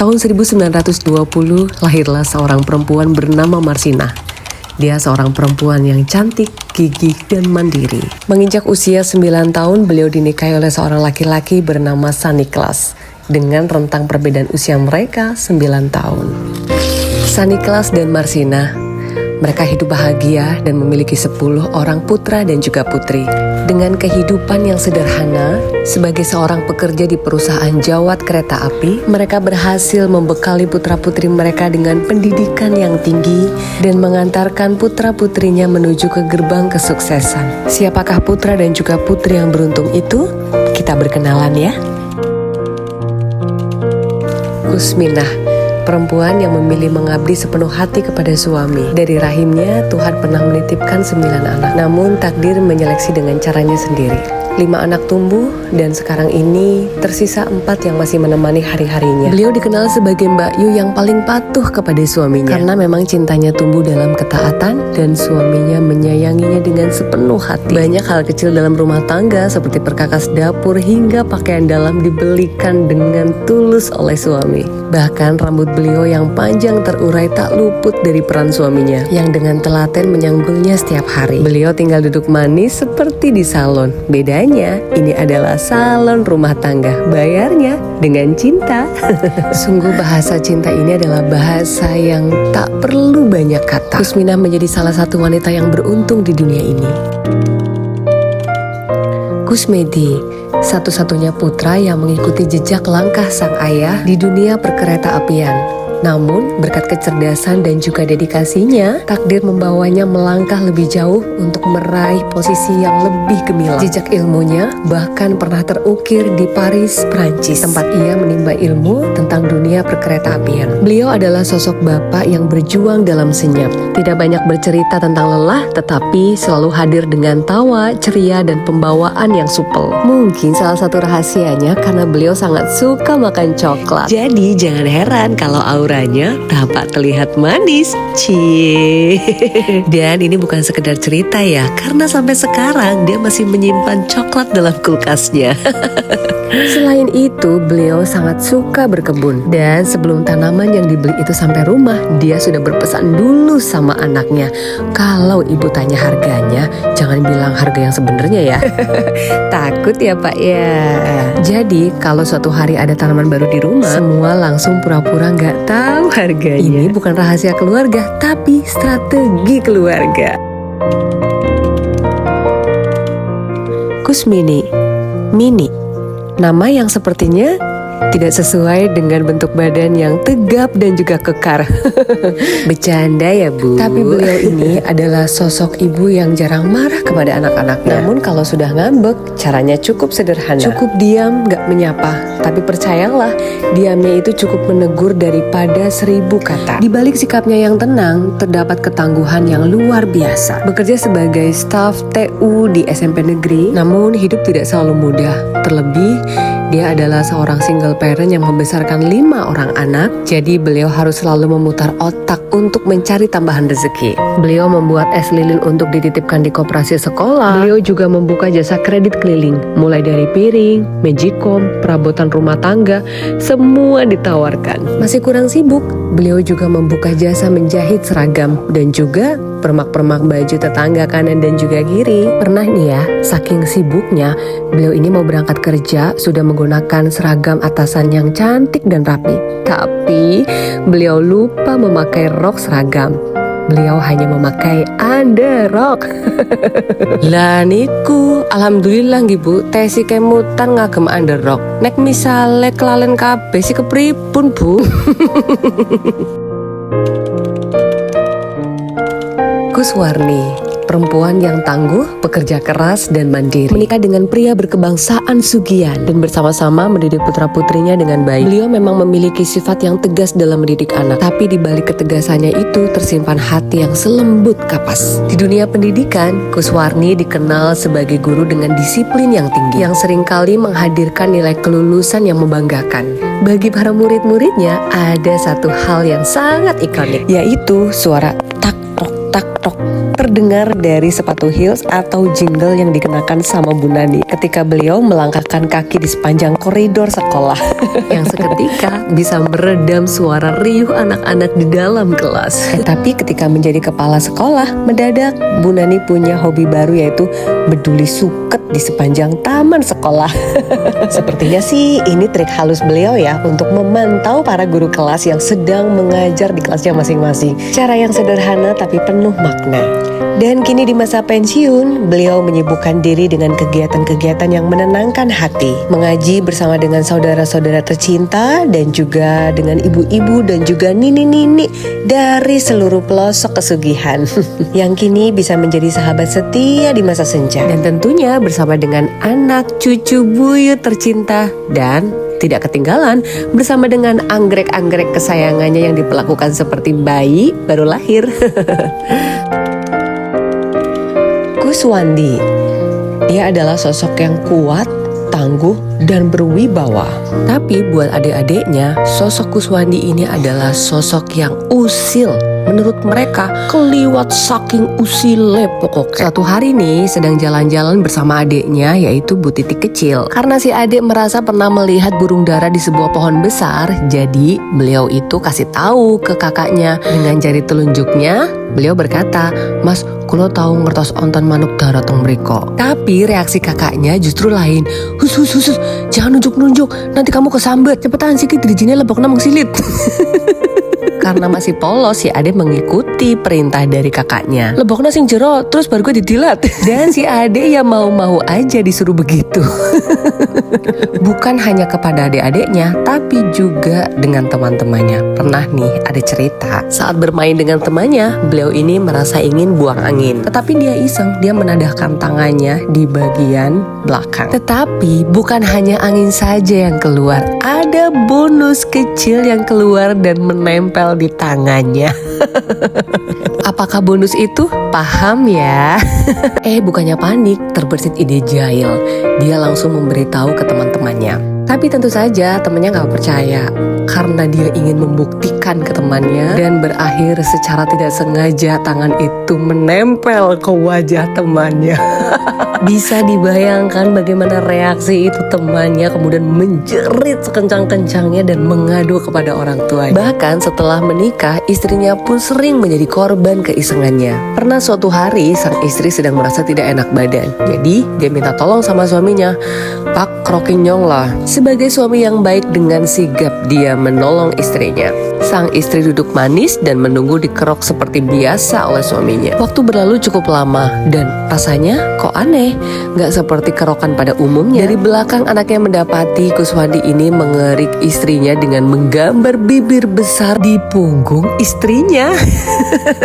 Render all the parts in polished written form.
Tahun 1920 lahirlah seorang perempuan bernama Marsina. Dia seorang perempuan yang cantik, gigih, dan mandiri. Menginjak usia 9 tahun, beliau dinikahi oleh seorang laki-laki bernama Saniklas. Dengan rentang perbedaan usia mereka 9 tahun. Saniklas dan Marsina, mereka hidup bahagia dan memiliki 10 orang putra dan juga putri. Dengan kehidupan yang sederhana, sebagai seorang pekerja di perusahaan jawat kereta api, mereka berhasil membekali putra-putri mereka dengan pendidikan yang tinggi dan mengantarkan putra-putrinya menuju ke gerbang kesuksesan. Siapakah putra dan juga putri yang beruntung itu? Kita berkenalan ya. Kusminah, perempuan yang memilih mengabdi sepenuh hati kepada suami. Dari rahimnya, Tuhan pernah menitipkan 9 anak. Namun takdir menyeleksi dengan caranya sendiri. 5 anak tumbuh dan sekarang ini tersisa 4 yang masih menemani hari-harinya. Beliau dikenal sebagai Mbak Yu yang paling patuh kepada suaminya. Karena memang cintanya tumbuh dalam ketaatan dan suaminya menyayanginya dengan sepenuh hati. Banyak hal kecil dalam rumah tangga seperti perkakas dapur hingga pakaian dalam dibelikan dengan tulus oleh suami. Bahkan rambut beliau yang panjang terurai tak luput dari peran suaminya yang dengan telaten menyanggulnya setiap hari. Beliau tinggal duduk manis seperti di salon. Bedanya, ini adalah salon rumah tangga. Bayarnya dengan cinta. Sungguh bahasa cinta ini adalah bahasa yang tak perlu banyak kata. Kusminah menjadi salah satu wanita yang beruntung di dunia ini. Kusmedi, satu-satunya putra yang mengikuti jejak langkah sang ayah di dunia perkereta apian. Namun, berkat kecerdasan dan juga dedikasinya, takdir membawanya melangkah lebih jauh untuk meraih posisi yang lebih gemilang. Jejak ilmunya bahkan pernah terukir di Paris, Prancis, tempat ia menimba ilmu tentang dunia perkereta apian. Beliau adalah sosok bapak yang berjuang dalam senyap. Tidak banyak bercerita tentang lelah, tetapi selalu hadir dengan tawa, ceria, dan pembawaan yang supel. Mungkin salah satu rahasianya karena beliau sangat suka makan coklat. Jadi jangan heran kalau auranya tampak terlihat manis. Cie. Dan ini bukan sekedar cerita ya, karena sampai sekarang dia masih menyimpan coklat dalam kulkasnya. Selain itu, beliau sangat suka berkebun. Dan sebelum tanaman yang dibeli itu sampai rumah, dia sudah berpesan dulu sama anaknya. Kalau ibu tanya harganya, jangan bilang harga yang sebenarnya ya. Takut ya Pak ya. Jadi kalau suatu hari ada tanaman baru di rumah, semua langsung pura-pura gak tahu harganya. Ini bukan rahasia keluarga, tapi strategi keluarga. Kusmini, Mini, nama yang sepertinya tidak sesuai dengan bentuk badan yang tegap dan juga kekar. Bercanda ya Bu. Tapi beliau ini adalah sosok ibu yang jarang marah kepada anak-anaknya. Namun kalau sudah ngambek, caranya cukup sederhana. Cukup diam, gak menyapa. Tapi percayalah, diamnya itu cukup menegur daripada 1000 kata. Di balik sikapnya yang tenang, terdapat ketangguhan yang luar biasa. Bekerja sebagai staf TU di SMP negeri, namun hidup tidak selalu mudah. Terlebih, dia adalah seorang single parent yang membesarkan 5 orang anak, jadi beliau harus selalu memutar otak untuk mencari tambahan rezeki. Beliau membuat es lilin untuk dititipkan di koperasi sekolah. Beliau juga membuka jasa kredit keliling, mulai dari piring, magicom, perabotan rumah tangga, semua ditawarkan. Masih kurang sibuk, beliau juga membuka jasa menjahit seragam dan juga permak-permak baju tetangga kanan dan juga kiri. Pernah nih ya, saking sibuknya, beliau ini mau berangkat kerja sudah menggunakan seragam atasan yang cantik dan rapi. Tapi beliau lupa memakai rok seragam. Beliau hanya memakai underrok. Lah niku, alhamdulillah nggih Bu, tesi kemutan ngagem underrok. Nek misale kelalen kabeh si kepripun Bu? Kuswarni, perempuan yang tangguh, pekerja keras, dan mandiri. Menikah dengan pria berkebangsaan Sugian dan bersama-sama mendidik putra-putrinya dengan baik. Beliau memang memiliki sifat yang tegas dalam mendidik anak, tapi di balik ketegasannya itu tersimpan hati yang selembut kapas. Di dunia pendidikan, Kuswarni dikenal sebagai guru dengan disiplin yang tinggi, yang seringkali menghadirkan nilai kelulusan yang membanggakan. Bagi para murid-muridnya, ada satu hal yang sangat ikonik, yaitu suara tak tok tak tok terdengar dari sepatu heels atau jingle yang dikenakan sama Bu Nani ketika beliau melangkahkan kaki di sepanjang koridor sekolah. Yang seketika bisa meredam suara riuh anak-anak di dalam kelas. Tapi ketika menjadi kepala sekolah, mendadak Bu Nani punya hobi baru, yaitu beduli suket di sepanjang taman sekolah. Sepertinya sih ini trik halus beliau ya untuk memantau para guru kelas yang sedang mengajar di kelasnya masing-masing. Cara yang sederhana tapi penuh makna. Dan kini di masa pensiun, beliau menyibukkan diri dengan kegiatan-kegiatan yang menenangkan hati. Mengaji bersama dengan saudara-saudara tercinta dan juga dengan ibu-ibu dan juga nini-nini dari seluruh pelosok kesugihan. Yang kini bisa menjadi sahabat setia di masa senja. Dan tentunya bersama dengan anak cucu buyut tercinta dan tidak ketinggalan bersama dengan anggrek-anggrek kesayangannya yang diperlakukan seperti bayi baru lahir. Kuswandi, dia adalah sosok yang kuat, tangguh, dan berwibawa. Tapi buat adik-adiknya, sosok Kuswandi ini adalah sosok yang usil. Menurut mereka, keliwat saking usile pokoknya. Suatu hari nih sedang jalan-jalan bersama adiknya, yaitu Bu Titi kecil. Karena si adik merasa pernah melihat burung dara di sebuah pohon besar, jadi beliau itu kasih tahu ke kakaknya. Dengan jari telunjuknya, beliau berkata, "Mas, kulo tahu ngertos onton manuk dara teng mriko." Tapi reaksi kakaknya justru lain. Hus, jangan nunjuk-nunjuk, nanti kamu kesambet. Cepetan sikit dirijine lebokna mengsilit. Karena masih polos, si Ade mengikuti perintah dari kakaknya. Lebokna sing jero, terus baru gue didilat. Dan si Ade ya mau-mau aja disuruh begitu. Bukan hanya kepada adik-adiknya, tapi juga dengan teman-temannya. Pernah nih ada cerita, saat bermain dengan temannya, beliau ini merasa ingin buang angin. Tetapi dia iseng, dia menadahkan tangannya di bagian belakang. Tetapi bukan hanya angin saja yang keluar, ada bonus kecil yang keluar dan menempel di tangannya. Apakah bonus itu? Paham ya? Bukannya panik, terbersit ide jahil. Dia langsung memberitahu ke teman-temannya. Tapi tentu saja temannya gak percaya, karena dia ingin membuktikan ke temannya. Dan berakhir secara tidak sengaja tangan itu menempel ke wajah temannya. Bisa dibayangkan bagaimana reaksi itu temannya, kemudian menjerit sekencang-kencangnya dan mengadu kepada orang tuanya. Bahkan setelah menikah, istrinya pun sering menjadi korban keisengannya. Pernah suatu hari sang istri sedang merasa tidak enak badan, jadi dia minta tolong sama suaminya. "Pak, kerokin nyong lah." Sebagai suami yang baik, dengan sigap dia menolong istrinya. Sang istri duduk manis dan menunggu dikerok seperti biasa oleh suaminya. Waktu berlalu cukup lama dan rasanya kok aneh, gak seperti kerokan pada umumnya. Dari belakang anaknya mendapati Kuswandi ini mengerik istrinya dengan menggambar bibir besar di punggung istrinya.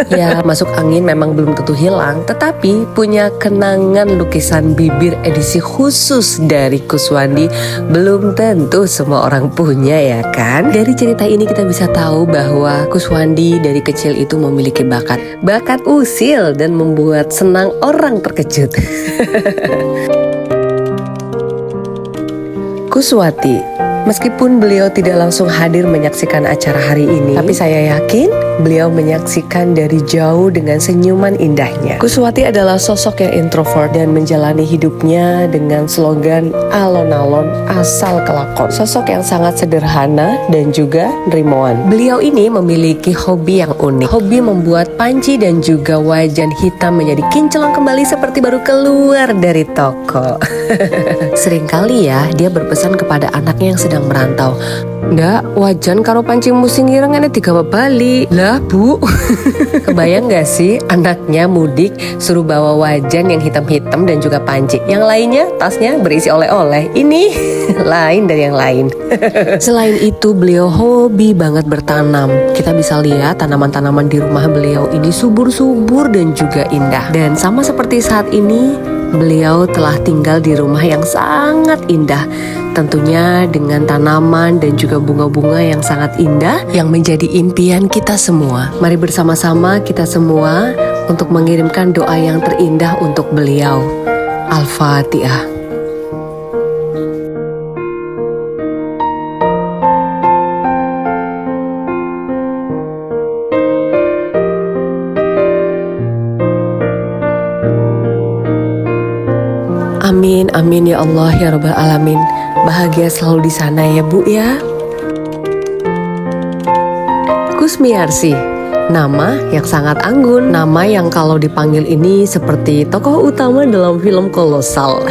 Ya, masuk angin memang belum tentu hilang, tetapi punya kenangan lukisan bibir edisi khusus dari Kuswandi belum tentu semua orang punya, ya kan? Dari cerita ini kita bisa tahu bahwa Kuswandi dari kecil itu memiliki bakat usil dan membuat senang orang terkejut. Kuswati, meskipun beliau tidak langsung hadir menyaksikan acara hari ini, tapi saya yakin beliau menyaksikan dari jauh dengan senyuman indahnya. Kuswati adalah sosok yang introvert dan menjalani hidupnya dengan slogan alon-alon asal kelakon. Sosok yang sangat sederhana dan juga nerimoan. Beliau ini memiliki hobi yang unik. Hobi membuat panci dan juga wajan hitam menjadi kinclong kembali seperti baru keluar dari toko. Seringkali ya dia berpesan kepada anaknya yang sedang merantau, "Ndak, wajan karo panci musing ireng ini digawa balik." Lah bu, kebayang gak sih anaknya mudik suruh bawa wajan yang hitam-hitam dan juga panci, yang lainnya tasnya berisi oleh-oleh. Ini lain dari yang lain. Selain itu beliau hobi banget bertanam. Kita bisa lihat tanaman-tanaman di rumah beliau ini subur-subur dan juga indah. Dan sama seperti saat ini, beliau telah tinggal di rumah yang sangat indah, tentunya dengan tanaman dan juga bunga-bunga yang sangat indah yang menjadi impian kita semua. Mari bersama-sama kita semua untuk mengirimkan doa yang terindah untuk beliau. Al-Fatihah. Amin amin ya Allah ya Rabbal Alamin. Bahagia selalu di sana ya Bu ya. Kusmiarsi, nama yang sangat anggun, nama yang kalau dipanggil ini seperti tokoh utama dalam film kolosal.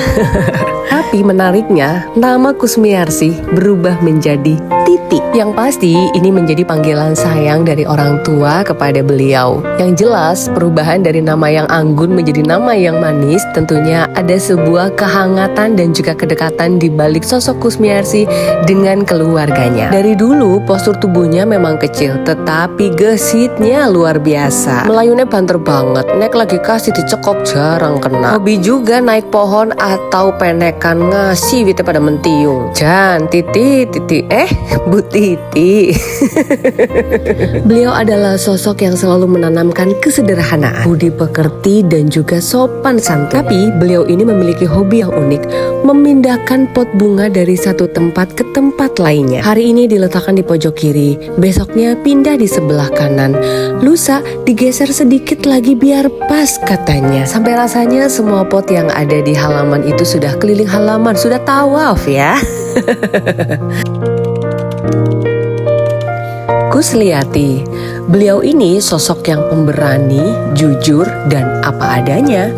Tapi menariknya, nama Kusmiarsi berubah menjadi Titi. Yang pasti ini menjadi panggilan sayang dari orang tua kepada beliau. Yang jelas perubahan dari nama yang anggun menjadi nama yang manis tentunya ada sebuah kehangatan dan juga kedekatan di balik sosok Kusmiarsi dengan keluarganya. Dari dulu postur tubuhnya memang kecil tetapi gesitnya luar biasa. Melayunya banter banget, naik lagi kasih dicekok jarang kena. Hobi juga naik pohon atau penekan ngasih wite pada mentiung. Jan, Titi, Bu Titi. Beliau adalah sosok yang selalu menanamkan kesederhanaan, budi pekerti dan juga sopan santun. Tapi beliau ini memiliki hobi yang unik, memindahkan pot bunga dari satu tempat ke tempat lainnya. Hari ini diletakkan di pojok kiri, besoknya pindah di sebelah kanan, lusa digeser sedikit lagi biar pas katanya. Sampai rasanya semua pot yang ada di halaman itu sudah keliling halaman, sudah tawaf ya. Kusliati, beliau ini sosok yang pemberani, jujur, dan apa adanya.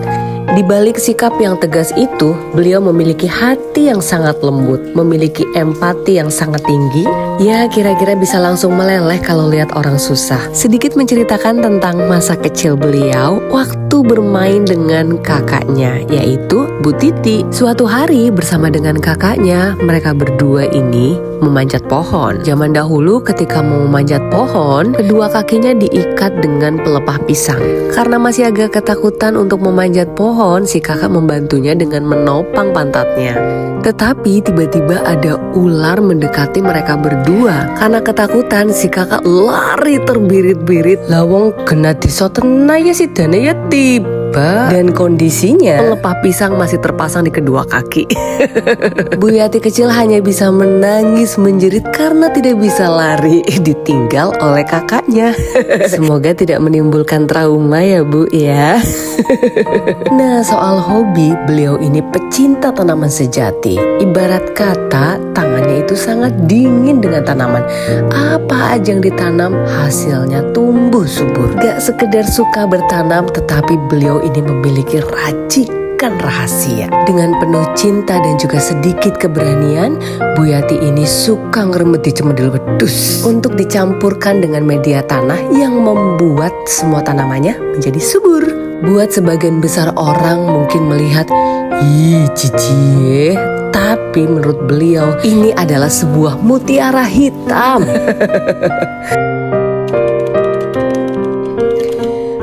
Di balik sikap yang tegas itu, beliau memiliki hati yang sangat lembut, memiliki empati yang sangat tinggi. Ya, kira-kira bisa langsung meleleh kalau lihat orang susah. Sedikit menceritakan tentang masa kecil beliau waktu bermain dengan kakaknya, yaitu Bu Titi. Suatu hari bersama dengan kakaknya, mereka berdua ini memanjat pohon. Zaman dahulu ketika mau memanjat pohon, kedua kakinya diikat dengan pelepah pisang. Karena masih agak ketakutan untuk memanjat pohon, si kakak membantunya dengan menopang pantatnya. Tetapi tiba-tiba ada ular mendekati mereka berdua. Karena ketakutan, si kakak lari terbirit-birit. Lawong kena disotena ya si dana ya tiba. Dan kondisinya pelepah pisang masih terpasang di kedua kaki. Bu Yati kecil hanya bisa menangis menjerit karena tidak bisa lari, ditinggal oleh kakaknya. Semoga tidak menimbulkan trauma ya Bu ya. Nah, soal hobi, beliau ini pecinta tanaman sejati. Ibarat kata tangannya itu sangat dingin dengan tanaman. Apa aja yang ditanam hasilnya tumbuh subur. Gak sekedar suka bertanam, tetapi beliau ini memiliki racikan rahasia. Dengan penuh cinta dan juga sedikit keberanian, Bu Yati ini suka ngeremeti cemedil wedus untuk dicampurkan dengan media tanah yang membuat semua tanamannya menjadi subur. Buat sebagian besar orang mungkin melihat, ih cici, tapi menurut beliau ini adalah sebuah mutiara hitam.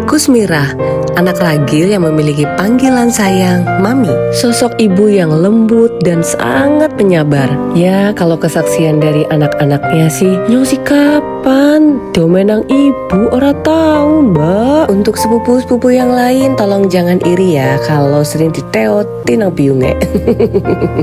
Kusmira, anak ragil yang memiliki panggilan sayang Mami. Sosok ibu yang lembut dan sangat penyabar. Ya, kalau kesaksian dari anak-anaknya sih, nyosi kapan domenang ibu ora tahu mbak. Untuk sepupu-sepupu yang lain tolong jangan iri ya kalau sering diteoti nang biungnya.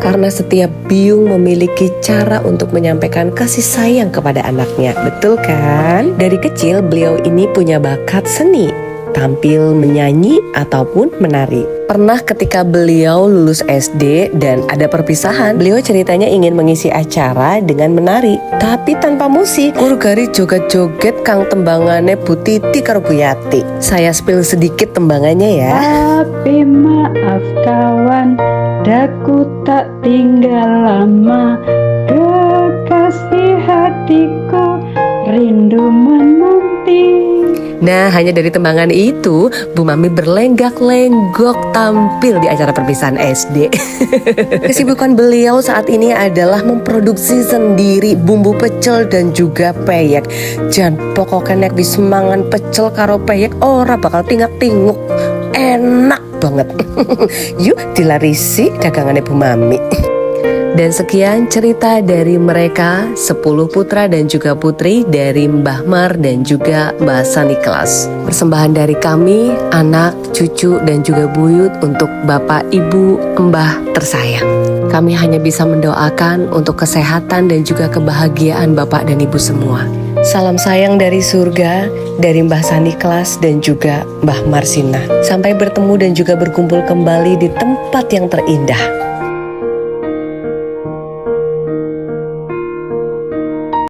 Karena setiap biung memiliki cara untuk menyampaikan kasih sayang kepada anaknya. Betul kan? Dari kecil beliau ini punya bakat seni, tampil menyanyi ataupun menari. Pernah ketika beliau lulus SD dan ada perpisahan, beliau ceritanya ingin mengisi acara dengan menari, tapi tanpa musik. Kurgari joget-joget kang tembangannya Bu Titi karo Bu Yati. Saya spill sedikit tembangannya ya. Tapi maaf kawan, daku tak tinggal lama. Kekasih hatiku rindu menanti. Nah, hanya dari tembangan itu, Bu Mami berlenggak-lenggok tampil di acara perpisahan SD. Kesibukan beliau saat ini adalah memproduksi sendiri bumbu pecel dan juga peyek. Jan pokoknya nek wis mangan pecel karo peyek ora bakal tingak-tinguk. Enak banget. Yuk dilarisi dagangannya Bu Mami. Dan sekian cerita dari mereka 10 putra dan juga putri dari Mbah Mar dan juga Mbah Saniklas. Persembahan dari kami, anak, cucu dan juga buyut untuk Bapak, Ibu, Mbah tersayang. Kami hanya bisa mendoakan untuk kesehatan dan juga kebahagiaan Bapak dan Ibu semua. Salam sayang dari surga, dari Mbah Saniklas dan juga Mbah Marsina. Sampai bertemu dan juga berkumpul kembali di tempat yang terindah.